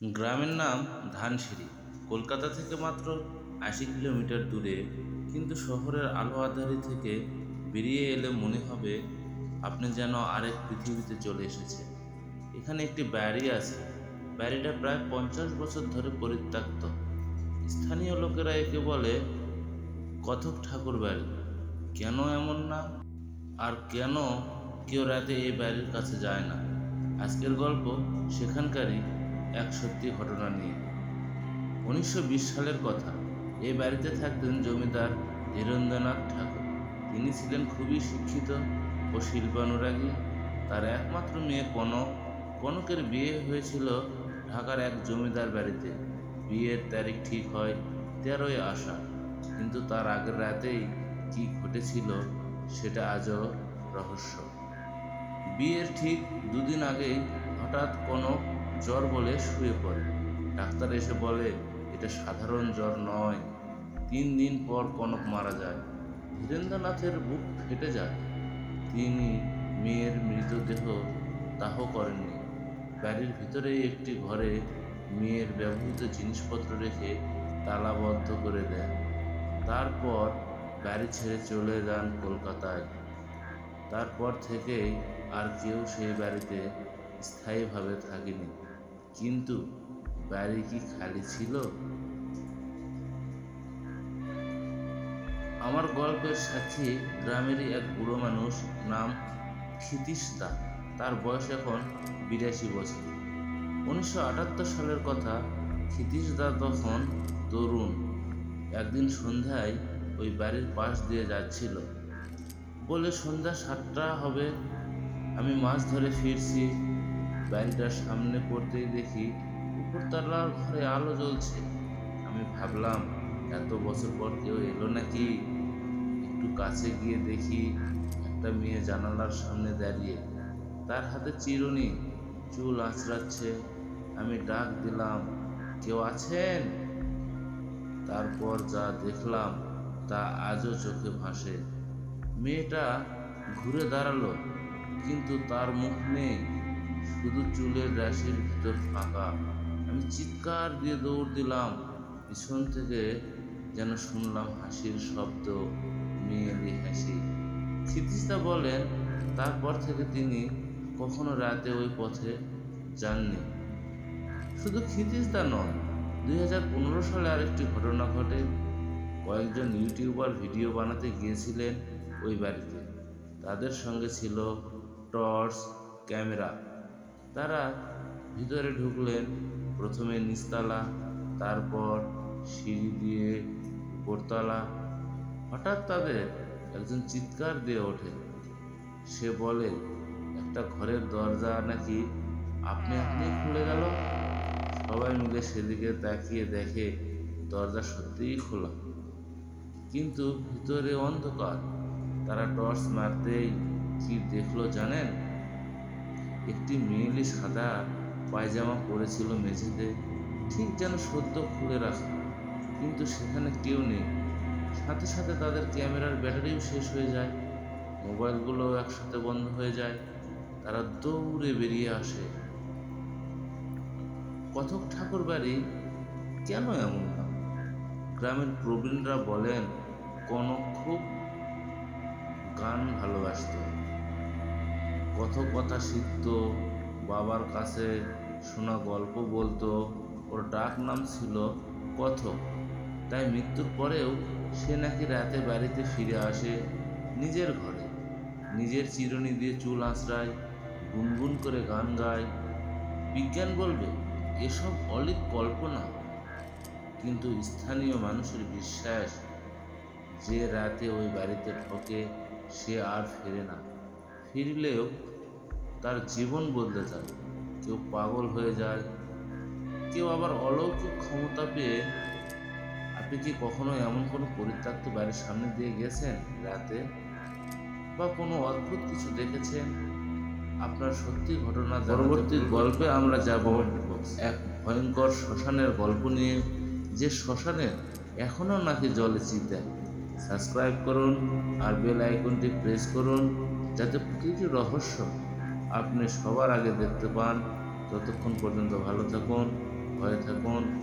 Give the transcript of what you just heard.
গ্রামের নাম ধানসিঁড়ি। কলকাতা থেকে মাত্র ৮০ কিলোমিটার দূরে, কিন্তু শহরের আলো আঁধারি থেকে বেরিয়ে এলে মনে হবে আপনি যেন আরেক পৃথিবীতে চলে এসেছেন। এখানে একটি বাড়ি আছে। বাড়িটা প্রায় ৫০ বছর ধরে পরিত্যক্ত। স্থানীয় লোকেরা একে বলে কথক ঠাকুর বাড়ি। কেন এমন না, আর কেন কেউ রাতে এই বাড়ির কাছে যায় না? আজকের গল্প সেখানকারই এক সত্যি ঘটনা নিয়ে। ১৯২০ সালের কথা। এই বাড়িতে থাকতেন জমিদার ধীরেন্দ্রনাথ ঠাকুর। তিনি ছিলেন খুবই শিক্ষিত ও শিল্পানুরাগী। তার একমাত্র মেয়ে কনকের বিয়ে হয়েছিল ঢাকার এক জমিদার বাড়িতে। বিয়ের তারিখ ঠিক হয় ১৩ই আষাঢ়, কিন্তু তার আগের রাতেই কি ঘটেছিল সেটা আজও রহস্য। বিয়ের ঠিক দুদিন আগেই হঠাৎ কনক জ্বর বলে শুয়ে পড়ে। ডাক্তার এসে বলে এটা সাধারণ জ্বর নয়। ৩ দিন পর কনক মারা যায়। ধীরেন্দ্রনাথের বুক ফেটে যায়। তিনি মেয়ের মৃতদেহ দাহ করেননি। বাড়ির ভিতরে একটি ঘরে মেয়ের ব্যবহৃত জিনিসপত্র রেখে তালাবদ্ধ করে দেন। তারপর বাড়ি ছেড়ে চলে যান কলকাতায়। তারপর থেকেই আর কেউ সেই বাড়িতে স্থায়ীভাবে থাকেনি। কিন্তু বাড়ি কি খালি ছিল? আমার গল্পের সাক্ষী গ্রামেরই এক বুড়ো মানুষ, নাম ক্ষিতীশ দা। তার বয়স এখন ৮২ বছর। ১৯৭৮ সালের কথা। ক্ষিতীশ দা তখন তরুণ। একদিন সন্ধ্যায় ওই বাড়ির পাশ দিয়ে যাচ্ছিল। বলে সন্ধ্যা ৭টা হবে, আমি মাছ ধরে ফিরছি। বাড়িটার সামনে পড়তেই দেখি উপরতলার ঘরে আলো জ্বলছে। আমি ভাবলাম এত বছর পর কেউ এলো নাকি। একটু কাছে গিয়ে দেখি একটা মেয়ে জানালার সামনে দাঁড়িয়ে, তার হাতে চিরুনি, চুল আঁচড়াচ্ছে। আমি ডাক দিলাম, কেউ আছেন? তারপর যা দেখলাম তা আজও চোখে ভাসে। মেয়েটা ঘুরে দাঁড়ালো, কিন্তু তার মুখ নেই, শুধু চুলের রাশির ভিতর ফাঁকা। আমি চিৎকার দিয়ে দৌড় দিলাম। পিছন থেকে যেন শুনলাম হাসির শব্দ, মেয়েলি হাসি। ক্ষিতীশদা বলেন তারপর থেকে তিনি কখনো রাতে ওই পথে যাননি। শুধু ক্ষিতীশদা নয়, ২০১৫ সালে আরেকটি ঘটনা ঘটে। কয়েকজন ইউটিউবার ভিডিও বানাতে গিয়েছিলেন ওই বাড়িতে। তাদের সঙ্গে ছিল টর্চ, ক্যামেরা। তারা ভিতরে ঢুকলেন, প্রথমে নিচতলা, তারপর সিঁড়ি দিয়ে উপরতলা। হঠাৎ তাদের একজন চিৎকার দিয়ে ওঠে। সে বলে একটা ঘরের দরজা নাকি আপনি আপনি খুলে গেল। সবাই মিলে সেদিকে তাকিয়ে দেখে দরজা সত্যিই খোলা, কিন্তু ভিতরে অন্ধকার। তারা টর্চ মারতেই কি দেখলো জানেন? একটি মেয়েলি সাদা পায়জামা পরেছিল মেঝেতে, ঠিক যেন সদ্য খুলে রাখা, কিন্তু সেখানে কেউ নেই। সাথে সাথে তাদের ক্যামেরার ব্যাটারিও শেষ হয়ে যায়, মোবাইলগুলোও একসাথে বন্ধ হয়ে যায়। তারা দৌড়ে বেরিয়ে আসে। কথক ঠাকুর বাড়ি কেন এমন না? গ্রামের প্রবীণরা বলেন কনক খুব গান ভালোবাসত, কথা শিখত, বাবার কাছে শোনা গল্প বলতো। ওর ডাক নাম ছিল কথক। তাই মৃত্যুর পরেও সে নাকি রাতে বাড়িতে ফিরে আসে, নিজের ঘরে, নিজের চিরুনি দিয়ে চুল আঁচড়ায়, গুনগুন করে গান গায়। বিজ্ঞান বলবে এসব অলীক কল্পনা, কিন্তু স্থানীয় মানুষের বিশ্বাস যে রাতে ওই বাড়িতে ঢোকে সে আর ফেরে না। ফিরলেও তার জীবন বদলে যায়। কেউ পাগল হয়ে যায়, কেউ আবার অলৌকিক ক্ষমতা পেয়ে। আপনি কি কখনো এমন কোনো পরিত্যক্ত বাড়ির সামনে দিয়ে গেছেন রাতে, বা কোনো অদ্ভুত কিছু দেখেছেন? আপনার সত্যি ঘটনা। পরবর্তী গল্পে আমরা যাব এক ভয়ঙ্কর শ্মশানের গল্প নিয়ে, যে শ্মশানে এখনও নাকি জলে চিতা। সাবস্ক্রাইব করুন আর বেল আইকনটি প্রেস করুন, যাতে প্রতিটি রহস্য আপনি সবার আগে দেখতে পান। ততক্ষণ পর্যন্ত ভালো থাকুন, ভয়ে থাকুন।